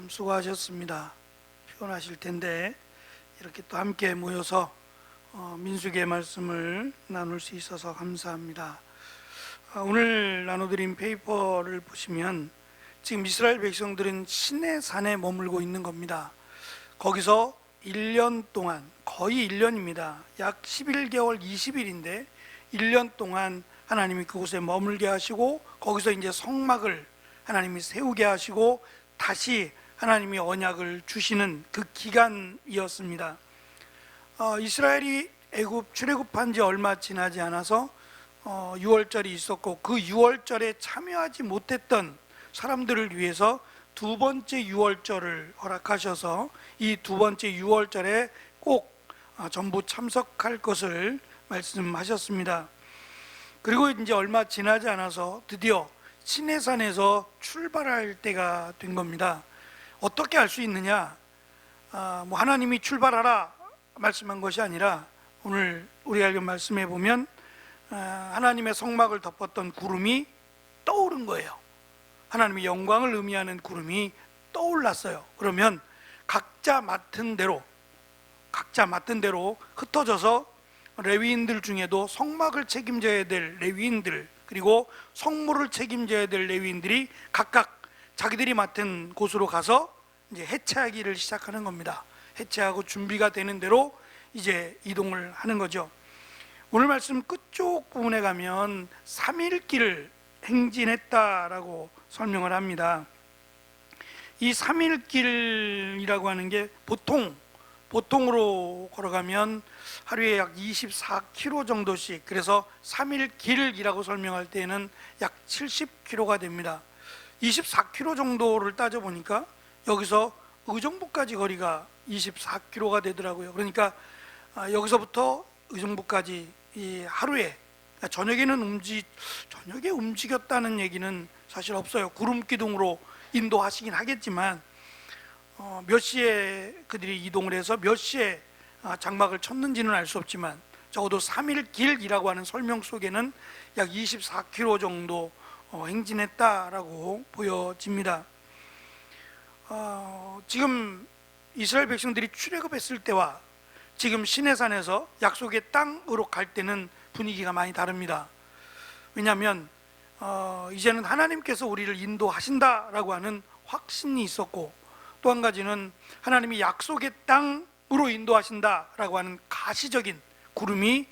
참 수고하셨습니다. 피곤하실 텐데 이렇게 또 함께 모여서 민수기의 말씀을 나눌 수 있어서 감사합니다. 오늘 나눠드린 페이퍼를 보시면 지금 이스라엘 백성들은 시내 산에 머물고 있는 겁니다. 거기서 1년 동안, 거의 1년입니다. 약 11개월 20일인데 1년 동안 하나님이 그곳에 머물게 하시고 거기서 이제 성막을 하나님이 세우게 하시고 다시 하나님이 언약을 주시는 그 기간이었습니다. 이스라엘이 애굽 출애굽한 지 얼마 지나지 않아서 유월절이 있었고 그 유월절에 참여하지 못했던 사람들을 위해서 두 번째 유월절을 허락하셔서 이 두 번째 유월절에 꼭 전부 참석할 것을 말씀하셨습니다. 그리고 이제 얼마 지나지 않아서 드디어 시내산에서 출발할 때가 된 겁니다. 어떻게 알 수 있느냐? 하나님이 출발하라 말씀한 것이 아니라 오늘 우리가 읽은 말씀에 보면 하나님의 성막을 덮었던 구름이 떠오른 거예요. 하나님의 영광을 의미하는 구름이 떠올랐어요. 그러면 각자 맡은 대로 흩어져서 레위인들 중에도 성막을 책임져야 될 레위인들, 그리고 성물을 책임져야 될 레위인들이 각각 자기들이 맡은 곳으로 가서 이제 해체하기를 시작하는 겁니다. 해체하고 준비가 되는 대로 이제 이동을 하는 거죠. 오늘 말씀 끝쪽 부분에 가면 3일길을 행진했다라고 설명을 합니다. 이 3일길이라고 하는 게 보통으로 걸어가면 하루에 약 24km 정도씩, 그래서 3일길이라고 설명할 때에는 약 70km가 됩니다. 24km 정도를 따져보니까 여기서 의정부까지 거리가 24km가 되더라고요. 그러니까 여기서부터 의정부까지 이 하루에, 저녁에 움직였다는 얘기는 사실 없어요. 구름기둥으로 인도하시긴 하겠지만 몇 시에 그들이 이동을 해서 몇 시에 장막을 쳤는지는 알 수 없지만 적어도 3일 길이라고 하는 설명 속에는 약 24km 정도 행진했다라고 보여집니다. 지금 이스라엘 백성들이 출애굽했을 때와 지금 시내산에서 약속의 땅으로 갈 때는 분위기가 많이 다릅니다. 왜냐하면 이제는 하나님께서 우리를 인도하신다라고 하는 확신이 있었고, 또 한 가지는 하나님이 약속의 땅으로 인도하신다라고 하는 가시적인 구름이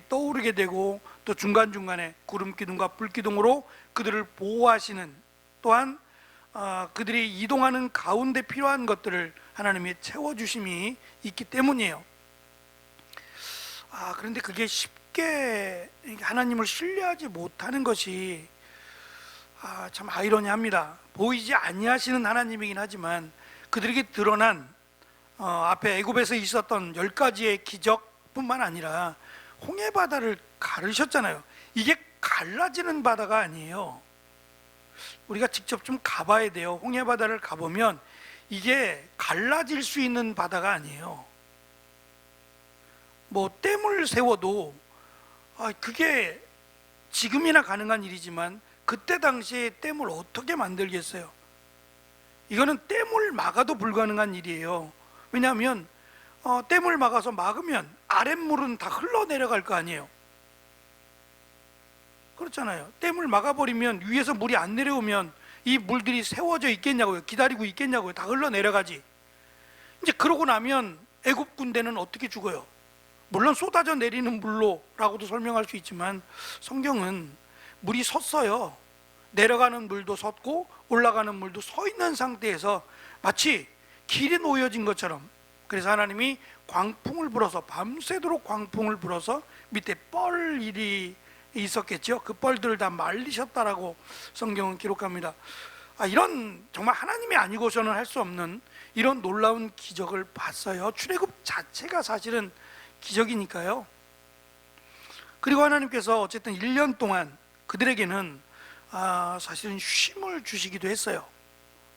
떠오르게 되고, 또 중간중간에 구름기둥과 불기둥으로 그들을 보호하시는, 또한 그들이 이동하는 가운데 필요한 것들을 하나님이 채워주심이 있기 때문이에요. 그런데 그게 쉽게 하나님을 신뢰하지 못하는 것이 참 아이러니합니다. 보이지 아니하시는 하나님이긴 하지만 그들에게 드러난 앞에 애굽에서 있었던 10가지의 기적뿐만 아니라 홍해바다를 가르셨잖아요. 이게 갈라지는 바다가 아니에요. 우리가 직접 좀 가봐야 돼요. 홍해바다를 가보면 이게 갈라질 수 있는 바다가 아니에요. 댐을 세워도 그게 지금이나 가능한 일이지만 그때 당시에 댐을 어떻게 만들겠어요? 이거는 댐을 막아도 불가능한 일이에요. 왜냐하면 댐을 막으면 아랫물은 다 흘러내려갈 거 아니에요. 그렇잖아요. 댐을 막아버리면 위에서 물이 안 내려오면 이 물들이 세워져 있겠냐고요? 기다리고 있겠냐고요? 다 흘러내려가지. 이제 그러고 나면 애굽 군대는 어떻게 죽어요? 물론 쏟아져 내리는 물로라고도 설명할 수 있지만 성경은 물이 섰어요. 내려가는 물도 섰고 올라가는 물도 서 있는 상태에서 마치 길이 놓여진 것처럼, 그래서 하나님이 광풍을 불어서, 밤새도록 광풍을 불어서 밑에 뻘일이 있었겠죠. 그 뻘들을 다 말리셨다라고 성경은 기록합니다. 이런 정말 하나님이 아니고서는 할 수 없는 이런 놀라운 기적을 봤어요. 출애굽 자체가 사실은 기적이니까요. 그리고 하나님께서 어쨌든 1년 동안 그들에게는 사실은 쉼을 주시기도 했어요.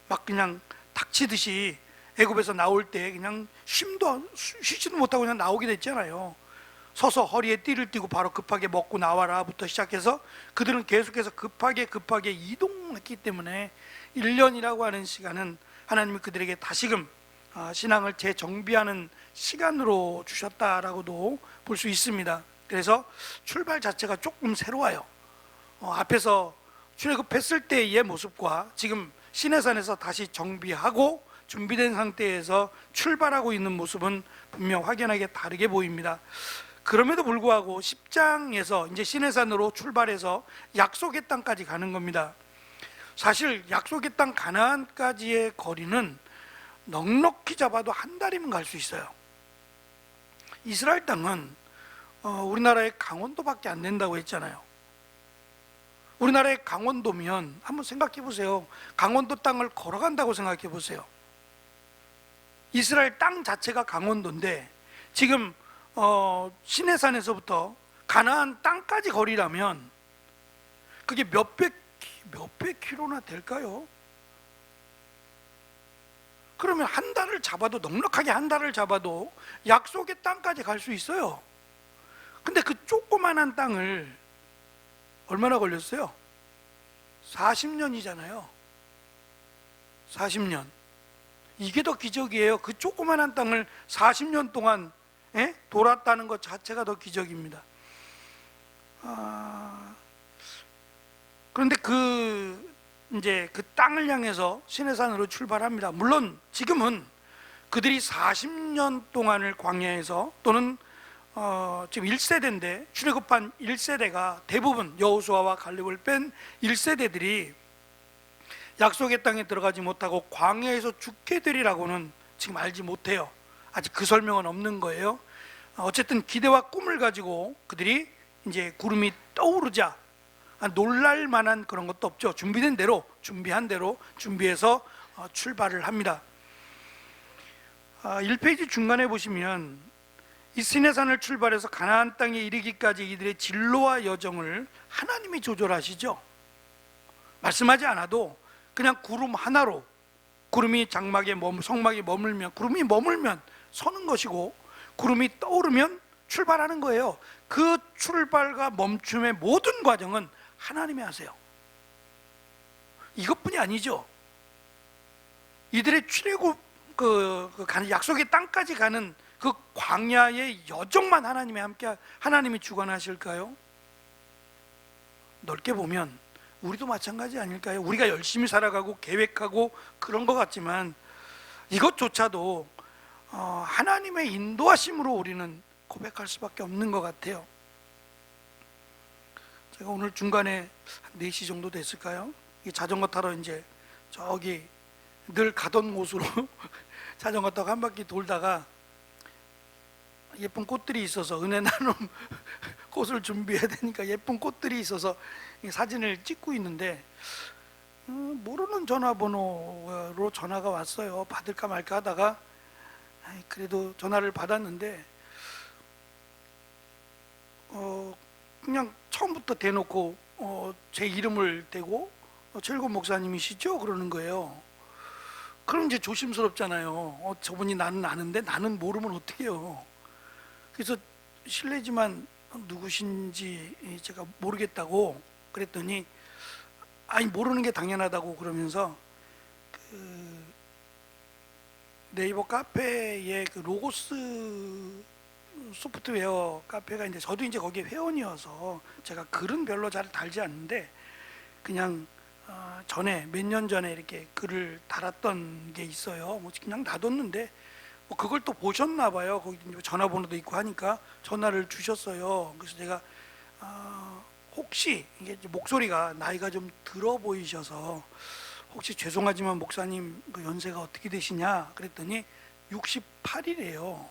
막 그냥 닥치듯이 애굽에서 나올 때 그냥 쉬지도 못하고 그냥 나오게 됐잖아요. 서서 허리에 띠를 띠고 바로 급하게 먹고 나와라부터 시작해서 그들은 계속해서 급하게 이동했기 때문에 1년이라고 하는 시간은 하나님이 그들에게 다시금 신앙을 재정비하는 시간으로 주셨다라고도 볼 수 있습니다. 그래서 출발 자체가 조금 새로워요. 앞에서 출애굽했을 때의 모습과 지금 시내산에서 다시 정비하고 준비된 상태에서 출발하고 있는 모습은 분명 확연하게 다르게 보입니다. 그럼에도 불구하고 10장에서 이제 시내산으로 출발해서 약속의 땅까지 가는 겁니다. 사실 약속의 땅 가나안까지의 거리는 넉넉히 잡아도 한 달이면 갈 수 있어요. 이스라엘 땅은 우리나라의 강원도밖에 안 된다고 했잖아요. 우리나라의 강원도면 한번 생각해 보세요. 강원도 땅을 걸어간다고 생각해 보세요. 이스라엘 땅 자체가 강원도인데 지금 시내산에서부터 가나안 땅까지 거리라면 그게 몇백 킬로나 될까요? 그러면 한 달을 잡아도, 넉넉하게 한 달을 잡아도 약속의 땅까지 갈 수 있어요. 근데 그 조그만한 땅을 얼마나 걸렸어요? 40년이잖아요 40년. 이게 더 기적이에요. 그 조그만한 땅을 40년 동안 돌았다는 것 자체가 더 기적입니다. 그런데 이제 그 땅을 향해서 시내산으로 출발합니다. 물론 지금은 그들이 40년 동안을 광야에서, 또는 지금 1세대인데 출애굽한 1세대가 대부분 여호수아와 갈렙을 뺀 1세대들이 약속의 땅에 들어가지 못하고 광야에서 죽게 되리라고는 지금 알지 못해요. 아직 그 설명은 없는 거예요. 어쨌든 기대와 꿈을 가지고 그들이 이제 구름이 떠오르자 놀랄 만한 그런 것도 없죠. 준비한 대로 준비해서 출발을 합니다. 1페이지 중간에 보시면 이 시내산을 출발해서 가나안 땅에 이르기까지 이들의 진로와 여정을 하나님이 조절하시죠. 말씀하지 않아도 그냥 구름 하나로, 구름이 성막에 머물면, 구름이 머물면 서는 것이고 구름이 떠오르면 출발하는 거예요. 그 출발과 멈춤의 모든 과정은 하나님이 하세요. 이것뿐이 아니죠. 이들의 출애굽 약속의 땅까지 가는 그 광야의 여정만 하나님이 주관하실까요? 넓게 보면 우리도 마찬가지 아닐까요? 우리가 열심히 살아가고 계획하고 그런 것 같지만 이것조차도 하나님의 인도하심으로 우리는 고백할 수밖에 없는 것 같아요. 제가 오늘 중간에 한 4시 정도 됐을까요? 이 자전거 타러 이제 저기 늘 가던 곳으로 자전거 타고 한 바퀴 돌다가 예쁜 꽃들이 있어서, 은혜 나눔 꽃을 준비해야 되니까 예쁜 꽃들이 있어서 사진을 찍고 있는데 모르는 전화번호로 전화가 왔어요. 받을까 말까 하다가 그래도 전화를 받았는데 그냥 처음부터 대놓고 제 이름을 대고 최일곤 목사님이시죠? 그러는 거예요. 그럼 이제 조심스럽잖아요. 저분이 나는 아는데 나는 모르면 어떡해요. 그래서 실례지만 누구신지 제가 모르겠다고 그랬더니 모르는 게 당연하다고 그러면서 네이버 카페에 로고스 소프트웨어 카페가 있는데 저도 이제 거기에 회원이어서 제가 글은 별로 잘 달지 않는데 그냥 전에 몇 년 전에 이렇게 글을 달았던 게 있어요. 그냥 놔뒀는데 그걸 또 보셨나 봐요. 거기 전화번호도 있고 하니까 전화를 주셨어요. 그래서 제가 혹시 이게 목소리가 나이가 좀 들어 보이셔서 혹시 죄송하지만 목사님 그 연세가 어떻게 되시냐 그랬더니 68이래요.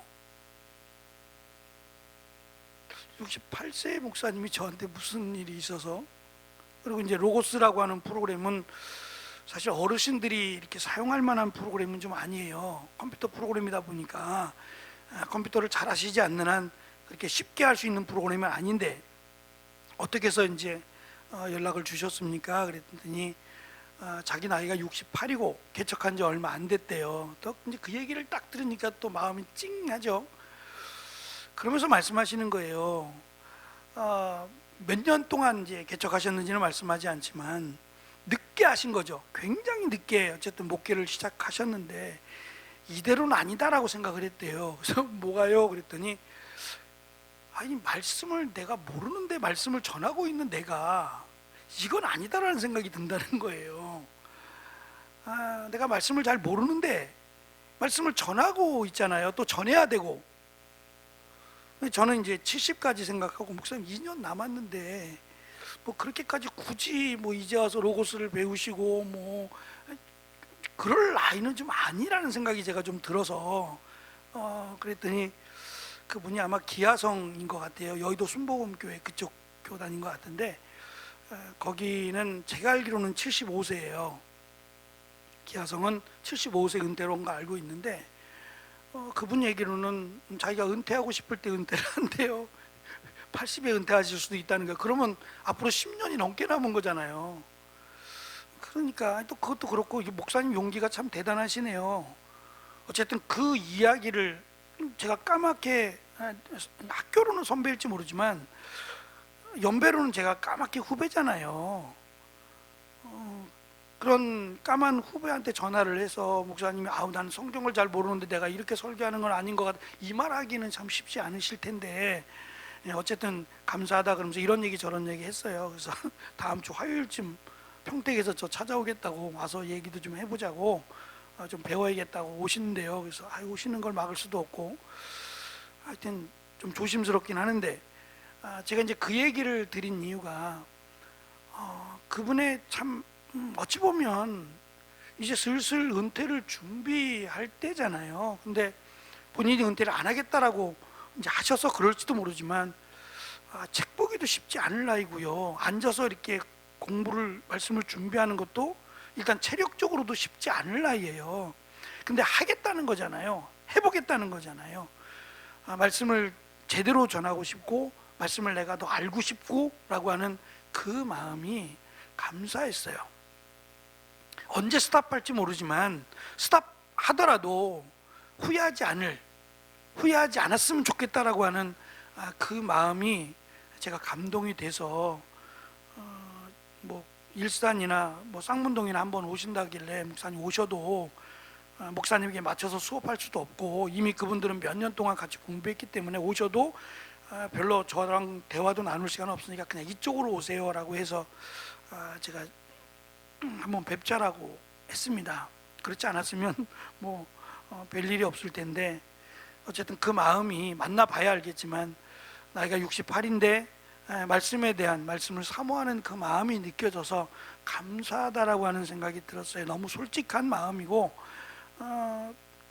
68세 목사님이 저한테 무슨 일이 있어서. 그리고 이제 로고스라고 하는 프로그램은 사실 어르신들이 이렇게 사용할 만한 프로그램은 좀 아니에요. 컴퓨터 프로그램이다 보니까 컴퓨터를 잘 하시지 않는 한 그렇게 쉽게 할 수 있는 프로그램은 아닌데 어떻게 해서 이제 연락을 주셨습니까? 그랬더니 자기 나이가 68이고 개척한 지 얼마 안 됐대요. 또 이제 그 얘기를 딱 들으니까 또 마음이 찡하죠. 그러면서 말씀하시는 거예요. 몇 년 동안 이제 개척하셨는지는 말씀하지 않지만 늦게 하신 거죠. 굉장히 늦게 어쨌든 목회를 시작하셨는데 이대로는 아니다라고 생각을 했대요. 그래서 뭐가요? 그랬더니 아니, 말씀을 내가 모르는데 말씀을 전하고 있는 내가 이건 아니다라는 생각이 든다는 거예요. 내가 말씀을 잘 모르는데 말씀을 전하고 있잖아요. 또 전해야 되고. 저는 이제 70까지 생각하고, 목사님 2년 남았는데 뭐 그렇게까지 굳이 뭐 이제 와서 로고스를 배우시고 뭐 그럴 나이는 좀 아니라는 생각이 제가 좀 들어서 그랬더니 그분이 아마 기아성인 것 같아요. 여의도 순복음교회 그쪽 교단인 것 같은데 거기는 제가 알기로는 75세예요. 기아성은 75세 은퇴로 온 거 알고 있는데 그분 얘기로는 자기가 은퇴하고 싶을 때 은퇴를 한대요. 80에 은퇴하실 수도 있다는 거예요. 그러면 앞으로 10년이 넘게 남은 거잖아요. 그러니까 또 그것도 그렇고 목사님 용기가 참 대단하시네요. 어쨌든 그 이야기를 제가 까맣게, 학교로는 선배일지 모르지만 연배로는 제가 까맣게 후배잖아요. 그런 까만 후배한테 전화를 해서 목사님이 나는 성경을 잘 모르는데 내가 이렇게 설교하는 건 아닌 것 같아, 이 말하기는 참 쉽지 않으실 텐데 어쨌든 감사하다 그러면서 이런 얘기 저런 얘기 했어요. 그래서 다음 주 화요일쯤 평택에서 저 찾아오겠다고 와서 얘기도 좀 해보자고, 좀 배워야겠다고 오시는데요. 그래서 오시는 걸 막을 수도 없고 하여튼 좀 조심스럽긴 하는데 제가 이제 그 얘기를 드린 이유가 그분의 참 어찌 보면 이제 슬슬 은퇴를 준비할 때잖아요. 근데 본인이 은퇴를 안 하겠다라고 이제 하셔서 그럴지도 모르지만 책 보기도 쉽지 않을 나이고요. 앉아서 이렇게 공부를, 말씀을 준비하는 것도 일단 체력적으로도 쉽지 않을 나이예요. 근데 하겠다는 거잖아요. 해보겠다는 거잖아요. 말씀을 제대로 전하고 싶고 말씀을 내가 더 알고 싶고 라고 하는 그 마음이 감사했어요. 언제 스탑할지 모르지만 스탑하더라도 후회하지 않았으면 좋겠다라고 하는 그 마음이 제가 감동이 돼서 뭐 일산이나 뭐 쌍문동이나 한번 오신다길래 목사님 오셔도 목사님에게 맞춰서 수업할 수도 없고 이미 그분들은 몇 년 동안 같이 공부했기 때문에 오셔도 별로 저랑 대화도 나눌 시간 없으니까 그냥 이쪽으로 오세요라고 해서 제가 한번 뵙자라고 했습니다. 그렇지 않았으면 뭐 별일이 없을 텐데 어쨌든 그 마음이 만나봐야 알겠지만 나이가 68인데 말씀에 대한, 말씀을 사모하는 그 마음이 느껴져서 감사하다라고 하는 생각이 들었어요. 너무 솔직한 마음이고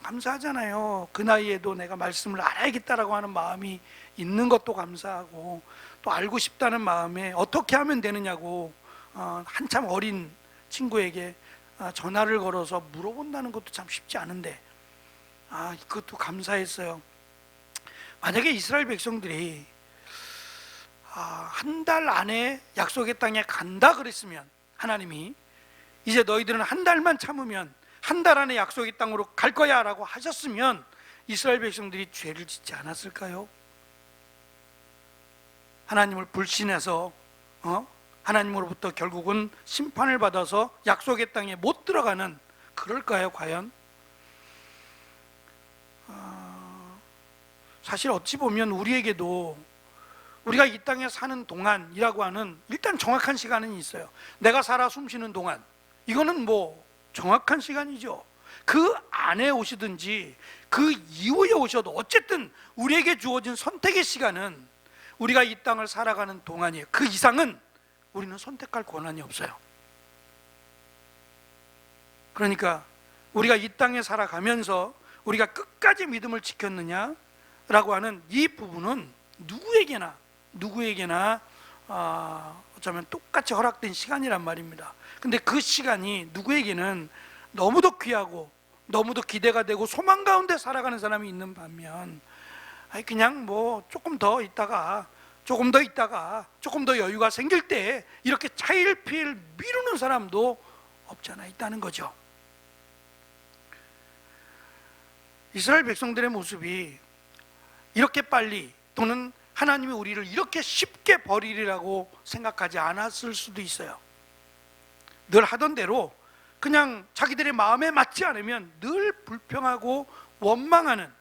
감사하잖아요. 그 나이에도 내가 말씀을 알아야겠다라고 하는 마음이 있는 것도 감사하고 또 알고 싶다는 마음에 어떻게 하면 되느냐고 한참 어린 친구에게 전화를 걸어서 물어본다는 것도 참 쉽지 않은데 그것도 감사했어요. 만약에 이스라엘 백성들이 한 달 안에 약속의 땅에 간다 그랬으면, 하나님이 이제 너희들은 한 달만 참으면 한 달 안에 약속의 땅으로 갈 거야 라고 하셨으면 이스라엘 백성들이 죄를 짓지 않았을까요? 하나님을 불신해서 하나님으로부터 결국은 심판을 받아서 약속의 땅에 못 들어가는, 그럴까요 과연? 사실 어찌 보면 우리에게도 우리가 이 땅에 사는 동안이라고 하는 일단 정확한 시간은 있어요. 내가 살아 숨쉬는 동안, 이거는 뭐 정확한 시간이죠. 그 안에 오시든지 그 이후에 오셔도 어쨌든 우리에게 주어진 선택의 시간은 우리가 이 땅을 살아가는 동안이에요. 그 이상은 우리는 선택할 권한이 없어요. 그러니까 우리가 이 땅에 살아가면서 우리가 끝까지 믿음을 지켰느냐라고 하는 이 부분은 누구에게나 어쩌면 똑같이 허락된 시간이란 말입니다. 근데 그 시간이 누구에게는 너무도 귀하고 너무도 기대가 되고 소망 가운데 살아가는 사람이 있는 반면 그냥 뭐 조금 더 있다가 조금 더 여유가 생길 때 이렇게 차일피일 미루는 사람도 없잖아 있다는 거죠. 이스라엘 백성들의 모습이 이렇게 빨리, 또는 하나님이 우리를 이렇게 쉽게 버리리라고 생각하지 않았을 수도 있어요. 늘 하던 대로 그냥 자기들의 마음에 맞지 않으면 늘 불평하고 원망하는,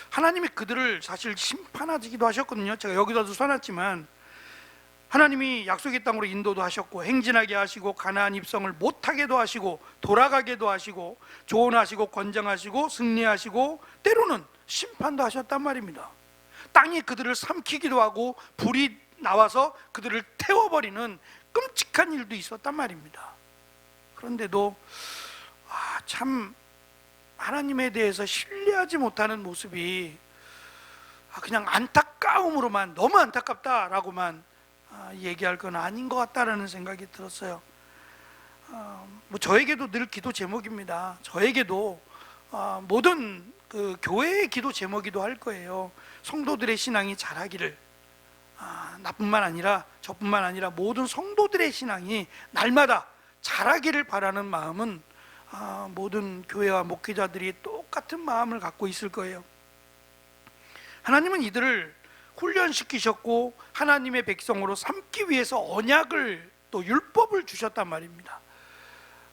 하나님이 그들을 사실 심판하기도 하셨거든요. 제가 여기다도 써놨지만 하나님이 약속의 땅으로 인도도 하셨고 행진하게 하시고 가나안 입성을 못하게도 하시고 돌아가게도 하시고 조언하시고 권정하시고 승리하시고 때로는 심판도 하셨단 말입니다. 땅이 그들을 삼키기도 하고 불이 나와서 그들을 태워버리는 끔찍한 일도 있었단 말입니다. 그런데도 참 하나님에 대해서 신뢰하지 못하는 모습이 그냥 안타까움으로만, 너무 안타깝다라고만 얘기할 건 아닌 것 같다라는 생각이 들었어요. 뭐 저에게도 늘 기도 제목입니다. 저에게도 모든 그 교회의 기도 제목이기도 할 거예요. 성도들의 신앙이 자라기를, 나뿐만 아니라 저뿐만 아니라 모든 성도들의 신앙이 날마다 자라기를 바라는 마음은 모든 교회와 목회자들이 똑같은 마음을 갖고 있을 거예요. 하나님은 이들을 훈련시키셨고 하나님의 백성으로 삼기 위해서 언약을, 또 율법을 주셨단 말입니다.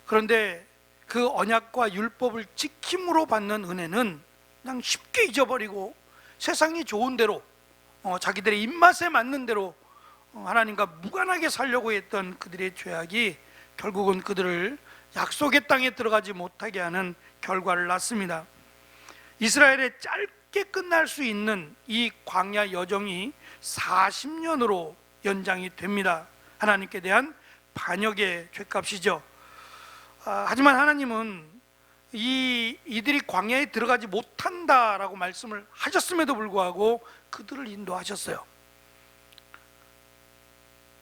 그런데 그 언약과 율법을 지킴으로 받는 은혜는 그냥 쉽게 잊어버리고 세상이 좋은 대로, 자기들의 입맛에 맞는 대로 하나님과 무관하게 살려고 했던 그들의 죄악이 결국은 그들을 약속의 땅에 들어가지 못하게 하는 결과를 낳습니다. 이스라엘의 짧게 끝날 수 있는 이 광야 여정이 40년으로 연장이 됩니다. 하나님께 대한 반역의 죄값이죠. 하지만 하나님은 이들이 광야에 들어가지 못한다라고 말씀을 하셨음에도 불구하고 그들을 인도하셨어요.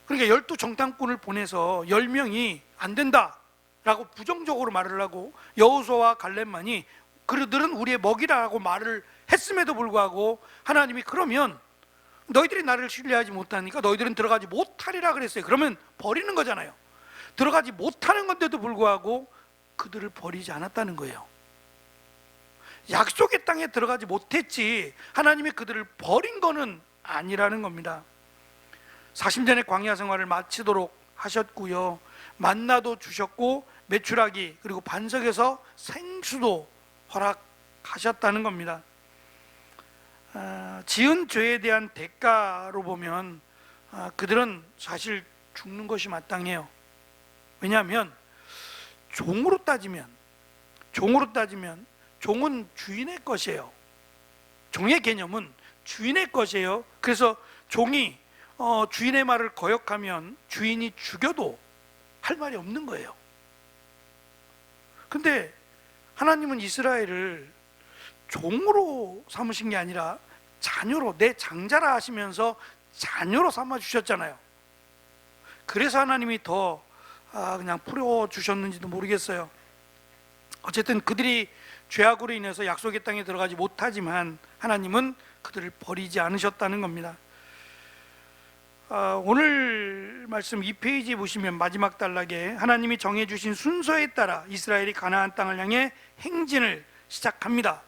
그러니까 12 정탐꾼을 보내서 10명이 안 된다 라고 부정적으로 말을 하고 여호수아와 갈렙만이 그들은 우리의 먹이라고 말을 했음에도 불구하고 하나님이 그러면 너희들이 나를 신뢰하지 못하니까 너희들은 들어가지 못하리라 그랬어요. 그러면 버리는 거잖아요. 들어가지 못하는 건데도 불구하고 그들을 버리지 않았다는 거예요. 약속의 땅에 들어가지 못했지 하나님이 그들을 버린 거는 아니라는 겁니다. 40년의 광야 생활을 마치도록 하셨고요, 만나도 주셨고 메추라기 그리고 반석에서 생수도 허락하셨다는 겁니다. 지은 죄에 대한 대가로 보면 그들은 사실 죽는 것이 마땅해요. 왜냐하면 종으로 따지면 종은 주인의 것이에요. 종의 개념은 주인의 것이에요. 그래서 종이 주인의 말을 거역하면 주인이 죽여도 할 말이 없는 거예요. 근데 하나님은 이스라엘을 종으로 삼으신 게 아니라 자녀로, 내 장자라 하시면서 자녀로 삼아 주셨잖아요. 그래서 하나님이 더 그냥 풀어주셨는지도 모르겠어요. 어쨌든 그들이 죄악으로 인해서 약속의 땅에 들어가지 못하지만 하나님은 그들을 버리지 않으셨다는 겁니다. 오늘 말씀 2페이지 보시면 마지막 단락에 하나님이 정해주신 순서에 따라 이스라엘이 가나안 땅을 향해 행진을 시작합니다.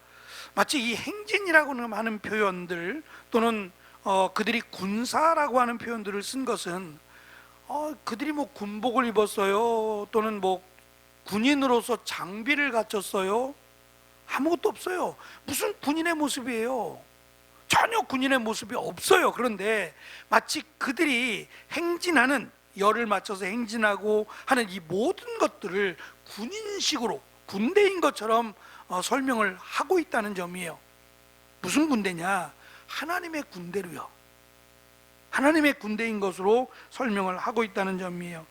마치 이 행진이라고 하는 표현들 또는 그들이 군사라고 하는 표현들을 쓴 것은 그들이 뭐 군복을 입었어요 또는 뭐 군인으로서 장비를 갖췄어요? 아무것도 없어요. 무슨 군인의 모습이에요? 전혀 군인의 모습이 없어요. 그런데 마치 그들이 행진하는, 열을 맞춰서 행진하고 하는 이 모든 것들을 군인식으로, 군대인 것처럼 설명을 하고 있다는 점이에요. 무슨 군대냐? 하나님의 군대로요. 하나님의 군대인 것으로 설명을 하고 있다는 점이에요.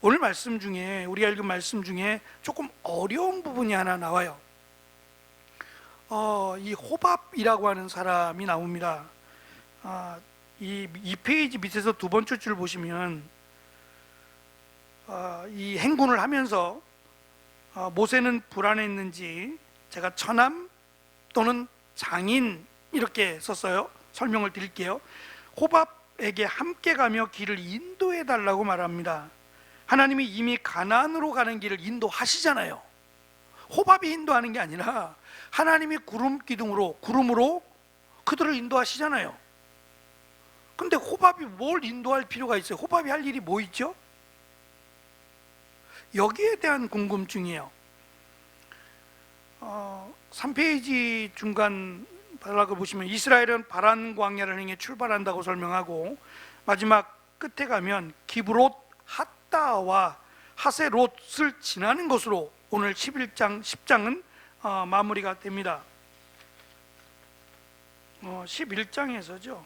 오늘 말씀 중에, 우리가 읽은 말씀 중에 조금 어려운 부분이 하나 나와요. 이 호밥이라고 하는 사람이 나옵니다. 이 2페이지 밑에서 두 번째 줄 보시면 이 행군을 하면서 모세는 불안했는지 제가 처남 또는 장인 이렇게 썼어요. 설명을 드릴게요. 호밥에게 함께 가며 길을 인도해 달라고 말합니다. 하나님이 이미 가나안으로 가는 길을 인도하시잖아요. 호밥이 인도하는 게 아니라 하나님이 구름으로 그들을 인도하시잖아요. 근데 호밥이 뭘 인도할 필요가 있어요? 호밥이 할 일이 뭐 있죠? 여기에 대한 궁금증이에요. 3페이지 중간 바락을 보시면 이스라엘은 바란 광야를 향해 출발한다고 설명하고, 마지막 끝에 가면 기브롯 핫다와 하세롯을 지나는 것으로 오늘 11장 10장은 마무리가 됩니다. 11장에서죠.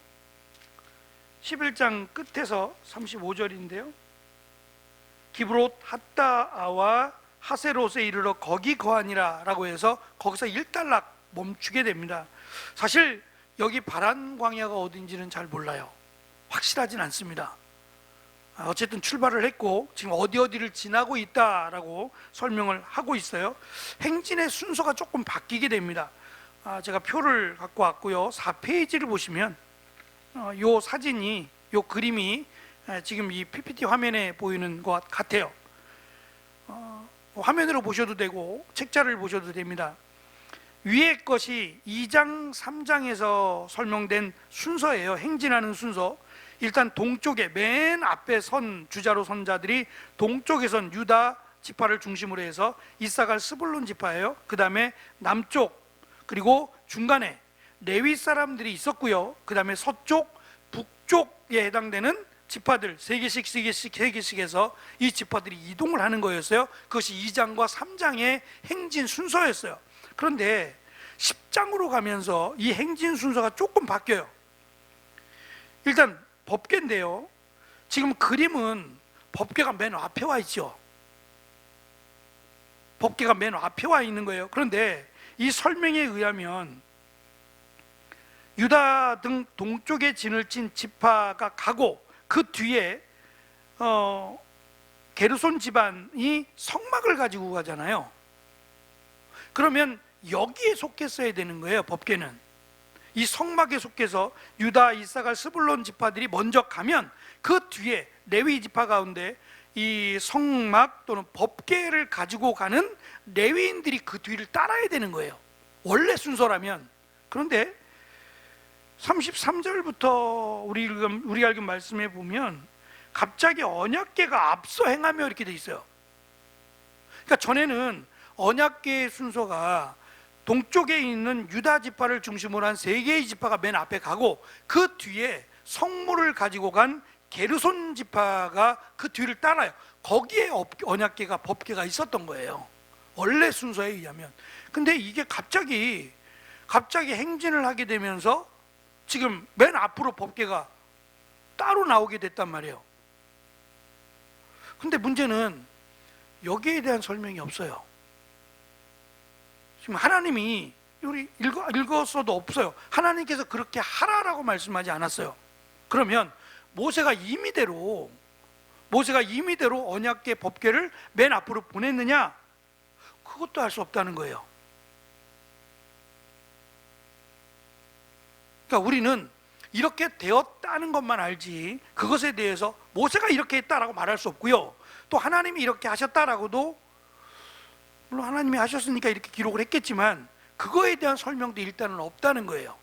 11장 끝에서 35절인데요. 기브롯 핫다와 하세롯에 이르러 거기 거하니라 라고 해서 거기서 일단락 멈추게 됩니다. 사실 여기 바란 광야가 어딘지는 잘 몰라요. 확실하진 않습니다. 어쨌든 출발을 했고 지금 어디를 지나고 있다라고 설명을 하고 있어요. 행진의 순서가 조금 바뀌게 됩니다. 제가 표를 갖고 왔고요. 4페이지를 보시면 요 사진이, 요 그림이 지금 이 PPT 화면에 보이는 것 같아요. 화면으로 보셔도 되고 책자를 보셔도 됩니다. 위에 것이 2장 3장에서 설명된 순서예요. 행진하는 순서. 일단 동쪽에 맨 앞에 선 주자로 선 자들이 동쪽에 선 유다 지파를 중심으로 해서 이사갈 스불론 지파예요. 그 다음에 남쪽, 그리고 중간에 레위 사람들이 있었고요. 그 다음에 서쪽, 북쪽에 해당되는 지파들 3개씩 해서 이 지파들이 이동을 하는 거였어요. 그것이 2장과 3장의 행진 순서였어요. 그런데 10장으로 가면서 이 행진 순서가 조금 바뀌어요. 일단 법궤인데요. 지금 그림은 법궤가 맨 앞에 와 있죠. 법궤가 맨 앞에 와 있는 거예요. 그런데 이 설명에 의하면 유다 등 동쪽에 진을 친 지파가 가고 그 뒤에 게르손 집안이 성막을 가지고 가잖아요. 그러면 여기에 속했어야 되는 거예요. 법궤는 이 성막에 속해서 유다, 이사갈, 스불론 지파들이 먼저 가면 그 뒤에 레위 지파 가운데 이 성막 또는 법궤를 가지고 가는 레위인들이 그 뒤를 따라야 되는 거예요. 원래 순서라면. 그런데 33절부터 우리가 읽은 말씀에 보면 갑자기 언약궤가 앞서 행하며 이렇게 돼 있어요. 그러니까 전에는 언약궤의 순서가 동쪽에 있는 유다 지파를 중심으로 한 3개의 지파가 맨 앞에 가고 그 뒤에 성물을 가지고 간 게르손 지파가 그 뒤를 따라요. 거기에 언약궤가, 법궤가 있었던 거예요. 원래 순서에 의하면. 근데 이게 갑자기 행진을 하게 되면서 지금 맨 앞으로 법궤가 따로 나오게 됐단 말이에요. 근데 문제는 여기에 대한 설명이 없어요. 지금 하나님이 우리 읽었어도 없어요. 하나님께서 그렇게 하라라고 말씀하지 않았어요. 그러면 모세가 임의대로 언약궤 법궤를 맨 앞으로 보냈느냐? 그것도 알 수 없다는 거예요. 그러니까 우리는 이렇게 되었다는 것만 알지 그것에 대해서 모세가 이렇게 했다라고 말할 수 없고요. 또 하나님이 이렇게 하셨다라고도, 물론 하나님이 하셨으니까 이렇게 기록을 했겠지만 그거에 대한 설명도 일단은 없다는 거예요.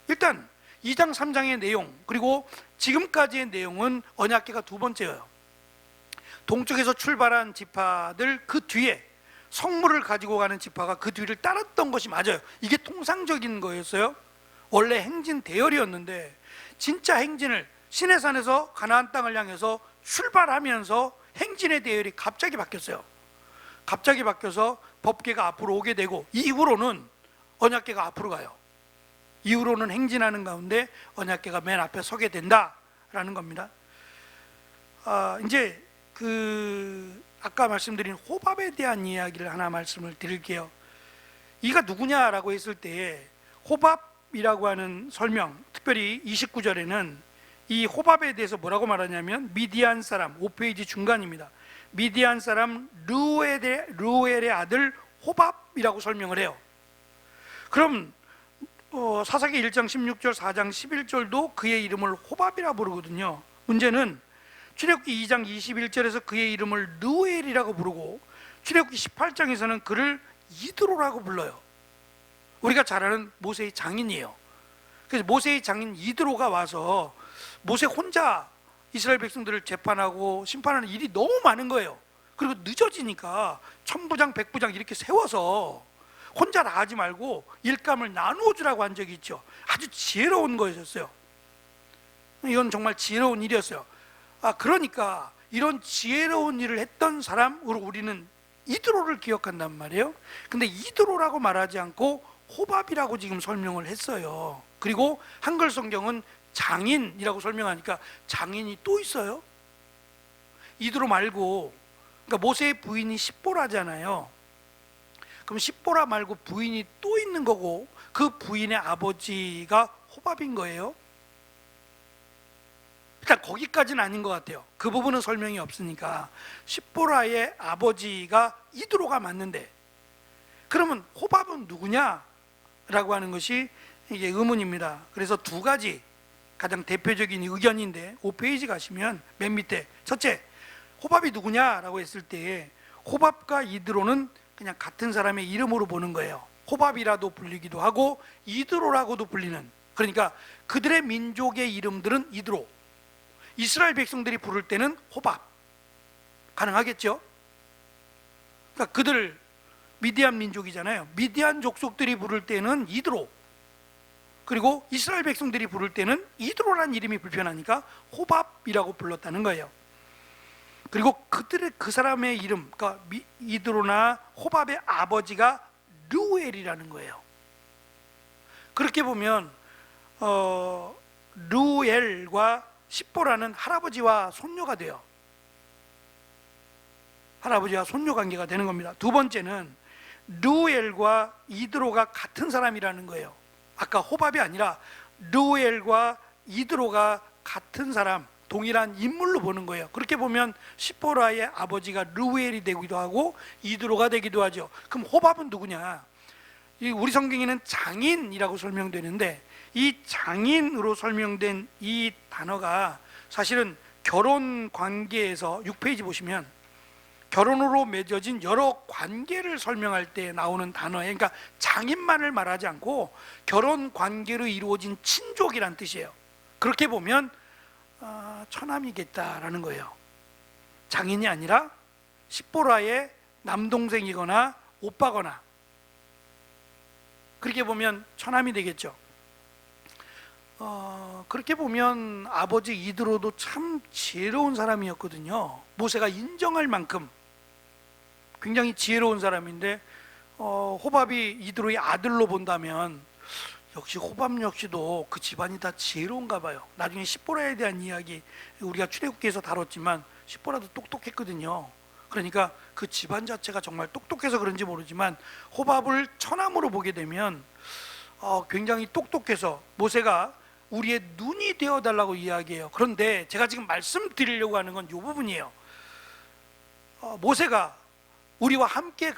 일단 2장 3장의 내용, 그리고 지금까지의 내용은 언약궤가 두 번째예요. 동쪽에서 출발한 지파들 그 뒤에 성물을 가지고 가는 지파가 그 뒤를 따랐던 것이 맞아요. 이게 통상적인 거였어요. 원래 행진 대열이었는데 진짜 행진을 시내산에서 가나안 땅을 향해서 출발하면서 행진의 대열이 갑자기 바뀌었어요. 갑자기 바뀌어서 법궤가 앞으로 오게 되고 이후로는 언약궤가 앞으로 가요. 이후로는 행진하는 가운데 언약궤가 맨 앞에 서게 된다라는 겁니다. 이제 아까 말씀드린 호밥에 대한 이야기를 하나 말씀을 드릴게요. 이가 누구냐라고 했을 때 호밥이라고 하는 설명, 특별히 29절에는 이 호밥에 대해서 뭐라고 말하냐면 미디안 사람, 5페이지 중간입니다. 미디안 사람 르우엘의 아들 호밥이라고 설명을 해요. 그럼 사사기 1장 16절, 4장 11절도 그의 이름을 호밥이라 부르거든요. 문제는 출애굽기 2장 21절에서 그의 이름을 르우엘이라고 부르고 출애굽기 18장에서는 그를 이드로라고 불러요. 우리가 잘 아는 모세의 장인이에요. 그래서 모세의 장인 이드로가 와서 모세 혼자 이스라엘 백성들을 재판하고 심판하는 일이 너무 많은 거예요. 그리고 늦어지니까 천부장 백부장 이렇게 세워서 혼자 다 하지 말고 일감을 나누어 주라고 한 적이 있죠. 아주 지혜로운 거였어요. 이건 정말 지혜로운 일이었어요. 그러니까 이런 지혜로운 일을 했던 사람으로 우리는 이드로를 기억한단 말이에요. 근데 이드로라고 말하지 않고 호밥이라고 지금 설명을 했어요. 그리고 한글 성경은 장인이라고 설명하니까 장인이 또 있어요. 이드로 말고, 그러니까 모세의 부인이 십보라잖아요. 그럼 십보라 말고 부인이 또 있는 거고, 그 부인의 아버지가 호밥인 거예요. 일단 거기까지는 아닌 것 같아요. 그 부분은 설명이 없으니까. 십보라의 아버지가 이드로가 맞는데, 그러면 호밥은 누구냐? 라고 하는 것이 이게 의문입니다. 그래서 두 가지 가장 대표적인 의견인데, 5페이지 가시면 맨 밑에 첫째, 호밥이 누구냐라고 했을 때 호밥과 이드로는 그냥 같은 사람의 이름으로 보는 거예요. 호밥이라도 불리기도 하고 이드로라고도 불리는, 그러니까 그들의 민족의 이름들은 이드로, 이스라엘 백성들이 부를 때는 호밥. 가능하겠죠? 그러니까 그들 미디안 민족이잖아요. 미디안 족속들이 부를 때는 이드로, 그리고 이스라엘 백성들이 부를 때는 이드로라는 이름이 불편하니까 호밥이라고 불렀다는 거예요. 그리고 그 사람의 이름, 그러니까 이드로나 호밥의 아버지가 르우엘이라는 거예요. 그렇게 보면 르우엘과 십보라는 할아버지와 손녀가 돼요. 할아버지와 손녀 관계가 되는 겁니다. 두 번째는 르우엘과 이드로가 같은 사람이라는 거예요. 아까 호밥이 아니라 르우엘과 이드로가 같은 사람, 동일한 인물로 보는 거예요. 그렇게 보면 십보라의 아버지가 르우엘이 되기도 하고 이드로가 되기도 하죠. 그럼 호밥은 누구냐? 우리 성경에는 장인이라고 설명되는데, 이 장인으로 설명된 이 단어가 사실은 결혼 관계에서 6페이지 보시면 결혼으로 맺어진 여러 관계를 설명할 때 나오는 단어예요. 그러니까 장인만을 말하지 않고 결혼 관계로 이루어진 친족이란 뜻이에요. 그렇게 보면 처남이겠다라는 거예요. 장인이 아니라 십보라의 남동생이거나 오빠거나, 그렇게 보면 처남이 되겠죠. 그렇게 보면 아버지 이드로도 참 지혜로운 사람이었거든요. 모세가 인정할 만큼 굉장히 지혜로운 사람인데, 호밥이 이드로의 아들로 본다면 역시 호밥 역시도 그 집안이 다 지혜로운가 봐요. 나중에 십보라에 대한 이야기 우리가 출애굽기에서 다뤘지만 십보라도 똑똑했거든요. 그러니까 그 집안 자체가 정말 똑똑해서 그런지 모르지만 호밥을 처남으로 보게 되면 굉장히 똑똑해서 모세가 우리의 눈이 되어달라고 이야기해요. 그런데 제가 지금 말씀드리려고 하는 건 이 부분이에요. 모세가 우리와 함께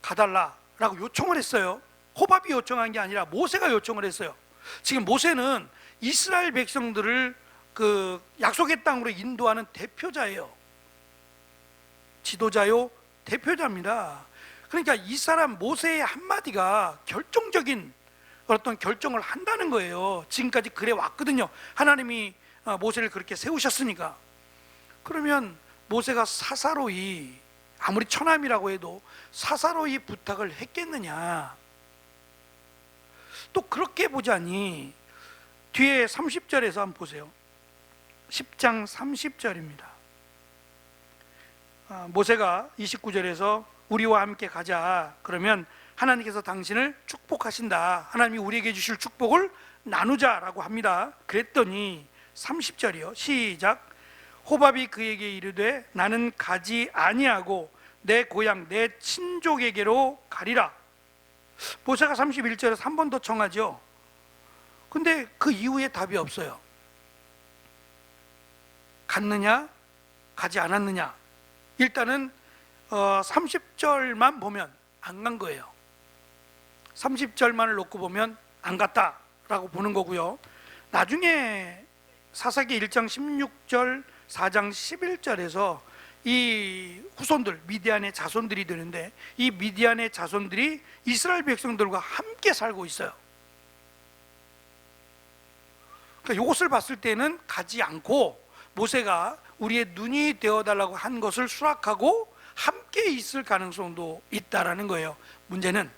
가달라라고 요청을 했어요. 호밥이 요청한 게 아니라 모세가 요청을 했어요. 지금 모세는 이스라엘 백성들을 그 약속의 땅으로 인도하는 대표자예요. 지도자요, 대표자입니다. 그러니까 이 사람 모세의 한마디가 결정적인 어떤 결정을 한다는 거예요. 지금까지 그래 왔거든요. 하나님이 모세를 그렇게 세우셨으니까. 그러면 모세가 사사로이, 아무리 처남이라고 해도 사사로이 부탁을 했겠느냐? 또 그렇게 보자니 뒤에 30절에서 한번 보세요. 10장 30절입니다. 모세가 29절에서 우리와 함께 가자. 그러면 하나님께서 당신을 축복하신다. 하나님이 우리에게 주실 축복을 나누자라고 합니다. 그랬더니 30절이요. 시작. 호밥이 그에게 이르되 나는 가지 아니하고 내 고향 내 친족에게로 가리라. 모세가 31절에서 한 번 더 청하죠. 근데 그 이후에 답이 없어요. 갔느냐 가지 않았느냐. 일단은 30절만 보면 안 간 거예요. 30절만을 놓고 보면 안 갔다라고 보는 거고요. 나중에 사사기 1장 16절 4장 11절에서 이 후손들, 미디안의 자손들이 되는데, 이 미디안의 자손들이 이스라엘 백성들과 함께 살고 있어요. 그러니까 이것을 봤을 때는 가지 않고 모세가 우리의 눈이 되어달라고 한 것을 수락하고 함께 있을 가능성도 있다라는 거예요. 문제는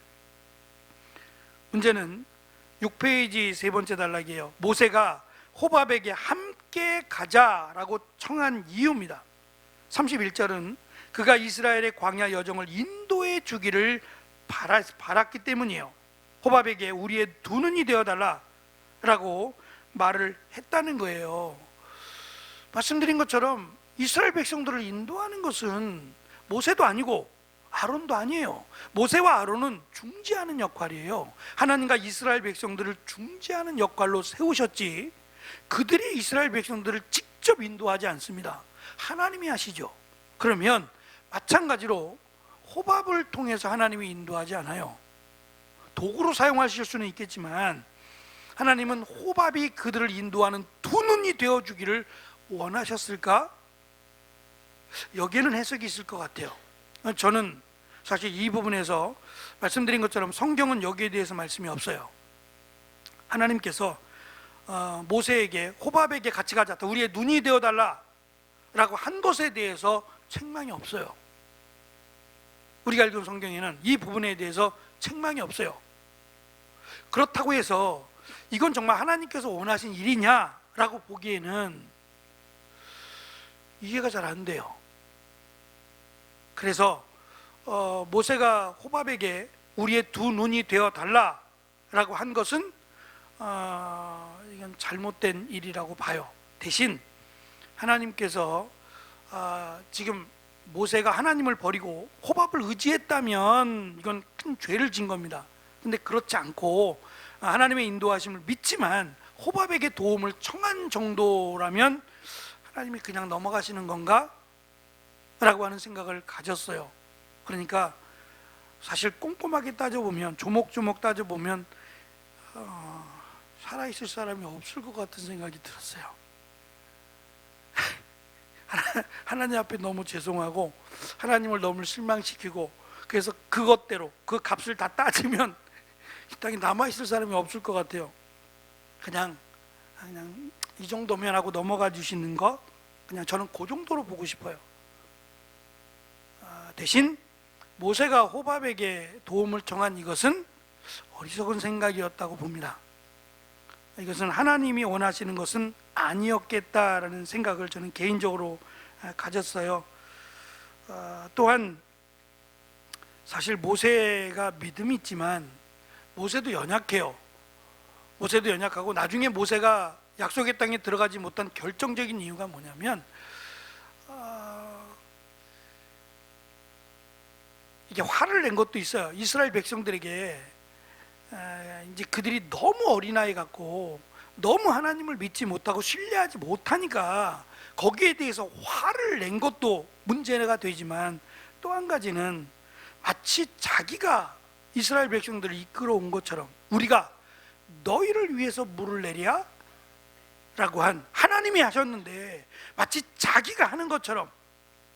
6페이지 세 번째 단락이에요. 모세가 호밥에게 함께 가자라고 청한 이유입니다. 31절은 그가 이스라엘의 광야 여정을 인도해 주기를 바랐기 때문이에요. 호밥에게 우리의 두 눈이 되어달라라고 말을 했다는 거예요. 말씀드린 것처럼 이스라엘 백성들을 인도하는 것은 모세도 아니고 아론도 아니에요. 모세와 아론은 중지하는 역할이에요. 하나님과 이스라엘 백성들을 중지하는 역할로 세우셨지, 그들이 이스라엘 백성들을 직접 인도하지 않습니다. 하나님이 하시죠. 그러면 마찬가지로 호밥을 통해서 하나님이 인도하지 않아요. 도구로 사용하실 수는 있겠지만 하나님은 호밥이 그들을 인도하는 두 눈이 되어주기를 원하셨을까? 여기에는 해석이 있을 것 같아요. 저는 사실 이 부분에서 말씀드린 것처럼 성경은 여기에 대해서 말씀이 없어요. 하나님께서 모세에게 호밥에게 같이 가자, 우리의 눈이 되어달라 라고 한 것에 대해서 책망이 없어요. 우리가 읽은 성경에는 이 부분에 대해서 책망이 없어요. 그렇다고 해서 이건 정말 하나님께서 원하신 일이냐라고 보기에는 이해가 잘 안 돼요. 그래서 모세가 호밥에게 우리의 두 눈이 되어 달라라고 한 것은 이건 잘못된 일이라고 봐요. 대신 하나님께서 지금 모세가 하나님을 버리고 호밥을 의지했다면 이건 큰 죄를 진 겁니다. 근데 그렇지 않고 하나님의 인도하심을 믿지만 호밥에게 도움을 청한 정도라면 하나님이 그냥 넘어가시는 건가? 라고 하는 생각을 가졌어요. 그러니까 사실 꼼꼼하게 따져보면, 조목조목 따져보면 살아있을 사람이 없을 것 같은 생각이 들었어요. 하나님 앞에 너무 죄송하고 하나님을 너무 실망시키고, 그래서 그것대로 그 값을 다 따지면 이 땅에 남아있을 사람이 없을 것 같아요. 그냥 이 정도면 하고 넘어가 주시는 거, 그냥 저는 그 정도로 보고 싶어요. 대신 모세가 호밥에게 도움을 청한 이것은 어리석은 생각이었다고 봅니다. 이것은 하나님이 원하시는 것은 아니었겠다라는 생각을 저는 개인적으로 가졌어요. 또한 사실 모세가 믿음이 있지만 모세도 연약해요. 모세도 연약하고, 나중에 모세가 약속의 땅에 들어가지 못한 결정적인 이유가 뭐냐면 이게 화를 낸 것도 있어요. 이스라엘 백성들에게 이제 그들이 너무 어린아이 같고 너무 하나님을 믿지 못하고 신뢰하지 못하니까 거기에 대해서 화를 낸 것도 문제가 되지만, 또 한 가지는 마치 자기가 이스라엘 백성들을 이끌어온 것처럼 우리가 너희를 위해서 물을 내랴? 라고 한, 하나님이 하셨는데 마치 자기가 하는 것처럼,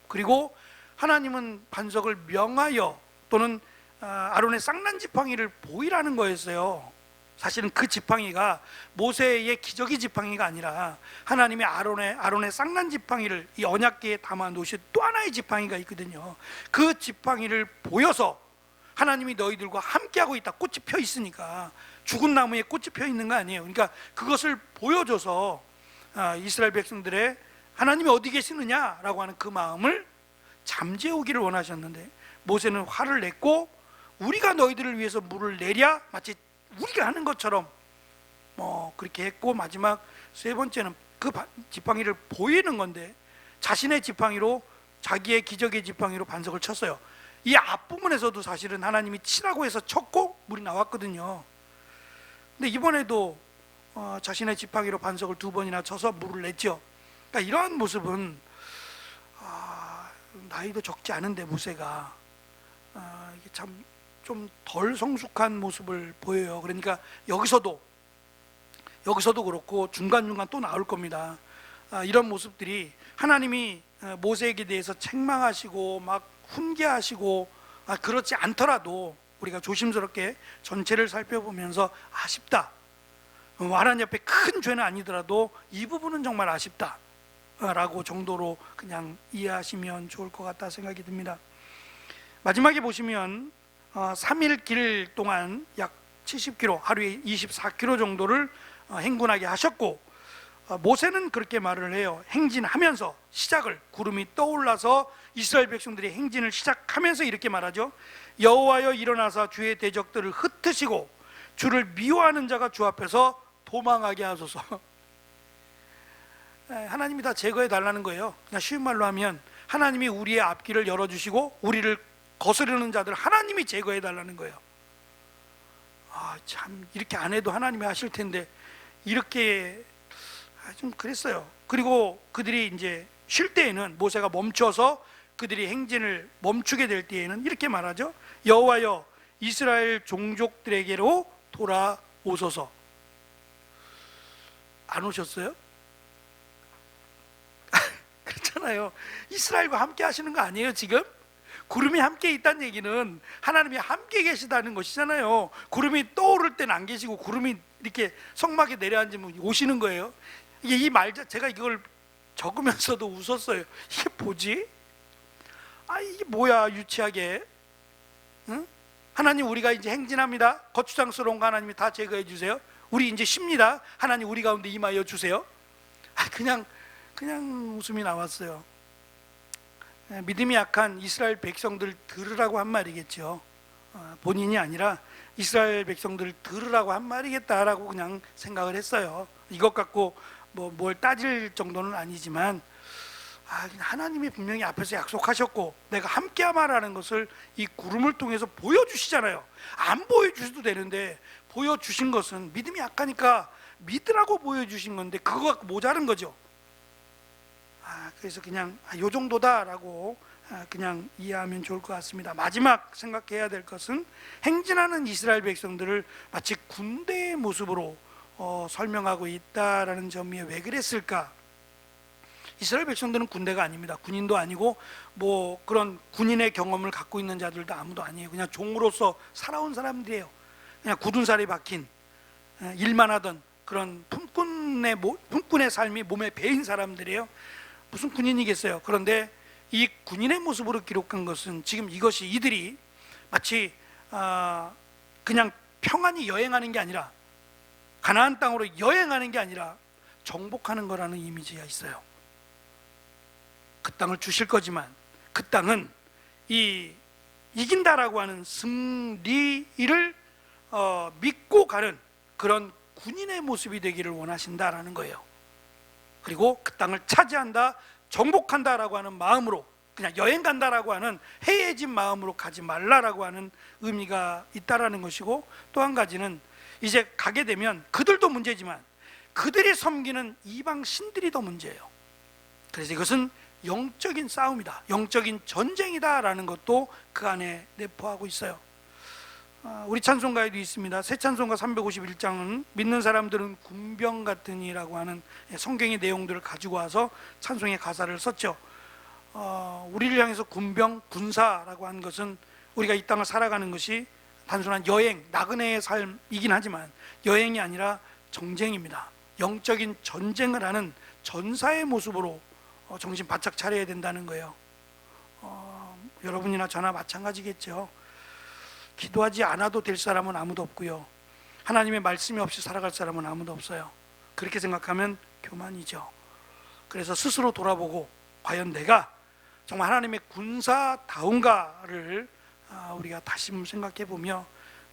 그리고 하나님은 반석을 명하여 또는 아론의 쌍난 지팡이를 보이라는 거였어요. 사실은 그 지팡이가 모세의 기저귀 지팡이가 아니라 하나님의 아론의 쌍난 지팡이를 이 언약궤에 담아 놓으신 또 하나의 지팡이가 있거든요. 그 지팡이를 보여서 하나님이 너희들과 함께하고 있다. 꽃이 펴 있으니까, 죽은 나무에 꽃이 펴 있는 거 아니에요. 그러니까 그것을 보여줘서 이스라엘 백성들의 하나님이 어디 계시느냐라고 하는 그 마음을 잠재우기를 원하셨는데, 모세는 화를 냈고 우리가 너희들을 위해서 물을 내랴? 마치 우리가 하는 것처럼 그렇게 했고, 마지막 세 번째는 그 지팡이를 보이는 건데 자신의 지팡이로, 자기의 기저귀의 지팡이로 반석을 쳤어요. 이 앞부분에서도 사실은 하나님이 치라고 해서 쳤고 물이 나왔거든요. 근데 이번에도 자신의 지팡이로 반석을 두 번이나 쳐서 물을 냈죠. 그러니까 이러한 모습은 나이도 적지 않은데 모세가 이게 참 좀 덜 성숙한 모습을 보여요. 그러니까 여기서도 그렇고 중간중간 또 나올 겁니다. 이런 모습들이 하나님이 모세에게 대해서 책망하시고 막 훈계하시고 그렇지 않더라도 우리가 조심스럽게 전체를 살펴보면서 아쉽다, 하나님 옆에 큰 죄는 아니더라도 이 부분은 정말 아쉽다 라고 정도로 그냥 이해하시면 좋을 것 같다 생각이 듭니다. 마지막에 보시면 3일 길 동안 약 70km, 하루에 24km 정도를 행군하게 하셨고, 모세는 그렇게 말을 해요. 행진하면서 시작을, 구름이 떠올라서 이스라엘 백성들이 행진을 시작하면서 이렇게 말하죠. 여호와여 일어나사 주의 대적들을 흩으시고 주를 미워하는 자가 주 앞에서 도망하게 하소서. 하나님이 다 제거해 달라는 거예요. 그냥 쉬운 말로 하면 하나님이 우리의 앞길을 열어주시고 우리를 거스르는 자들 하나님이 제거해 달라는 거예요. 참 이렇게 안 해도 하나님이 하실 텐데 이렇게 좀 그랬어요. 그리고 그들이 이제 쉴 때에는 모세가 멈춰서 그들이 행진을 멈추게 될 때에는 이렇게 말하죠. 여호와여 이스라엘 종족들에게로 돌아오소서. 안 오셨어요? 그렇잖아요. 이스라엘과 함께 하시는 거 아니에요 지금? 구름이 함께 있다는 얘기는 하나님이 함께 계시다는 것이잖아요. 구름이 떠오를 때는 안 계시고 구름이 이렇게 성막에 내려앉으면 오시는 거예요. 이 말 제가 이걸 적으면서도 웃었어요. 이게 뭐지? 이게 뭐야 유치하게. 응? 하나님 우리가 이제 행진합니다. 거추장스러운 거 하나님이 다 제거해 주세요. 우리 이제 쉽니다. 하나님 우리 가운데 임하여 주세요. 그냥 웃음이 나왔어요. 믿음이 약한 이스라엘 백성들 들으라고 한 말이겠죠. 본인이 아니라 이스라엘 백성들 들으라고 한 말이겠다라고 그냥 생각을 했어요. 이것 갖고 뭘 따질 정도는 아니지만 하나님이 분명히 앞에서 약속하셨고 내가 함께하마라는 것을 이 구름을 통해서 보여주시잖아요. 안 보여주셔도 되는데 보여주신 것은 믿음이 약하니까 믿으라고 보여주신 건데 그거 갖고 모자른 거죠. 그래서 그냥 요 정도다라고 그냥 이해하면 좋을 것 같습니다. 마지막 생각해야 될 것은 행진하는 이스라엘 백성들을 마치 군대의 모습으로 설명하고 있다라는 점이 왜 그랬을까? 이스라엘 백성들은 군대가 아닙니다. 군인도 아니고 그런 군인의 경험을 갖고 있는 자들도 아무도 아니에요. 그냥 종으로서 살아온 사람들이에요. 그냥 굳은 살이 박힌 일만 하던 그런 품꾼의 삶이 몸에 배인 사람들이에요. 무슨 군인이겠어요. 그런데 이 군인의 모습으로 기록한 것은 지금 이것이 이들이 마치 그냥 평안히 여행하는 게 아니라 가나안 땅으로 여행하는 게 아니라 정복하는 거라는 이미지가 있어요. 그 땅을 주실 거지만 그 땅은 이긴다라고 하는 승리를 믿고 가는 그런 군인의 모습이 되기를 원하신다라는 거예요. 그리고 그 땅을 차지한다, 정복한다라고 하는 마음으로 그냥 여행 간다라고 하는 해해진 마음으로 가지 말라라고 하는 의미가 있다라는 것이고, 또 한 가지는 이제 가게 되면 그들도 문제지만 그들이 섬기는 이방 신들이 더 문제예요. 그래서 이것은 영적인 싸움이다, 영적인 전쟁이다라는 것도 그 안에 내포하고 있어요. 우리 찬송가에도 있습니다. 새 찬송가 351장은 믿는 사람들은 군병 같으니라고 하는 성경의 내용들을 가지고 와서 찬송의 가사를 썼죠. 우리를 향해서 군병, 군사라고 하는 것은 우리가 이 땅을 살아가는 것이 단순한 여행, 나그네의 삶이긴 하지만 여행이 아니라 정쟁입니다. 영적인 전쟁을 하는 전사의 모습으로 정신 바짝 차려야 된다는 거예요. 여러분이나 저나 마찬가지겠죠. 기도하지 않아도 될 사람은 아무도 없고요, 하나님의 말씀이 없이 살아갈 사람은 아무도 없어요. 그렇게 생각하면 교만이죠. 그래서 스스로 돌아보고 과연 내가 정말 하나님의 군사다운가를 우리가 다시 생각해 보며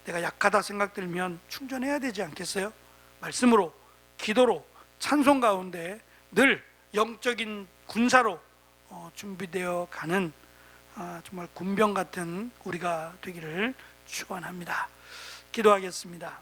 내가 약하다 생각들면 충전해야 되지 않겠어요? 말씀으로, 기도로, 찬송 가운데 늘 영적인 군사로 준비되어 가는 정말 군병 같은 우리가 되기를 축원합니다. 기도하겠습니다.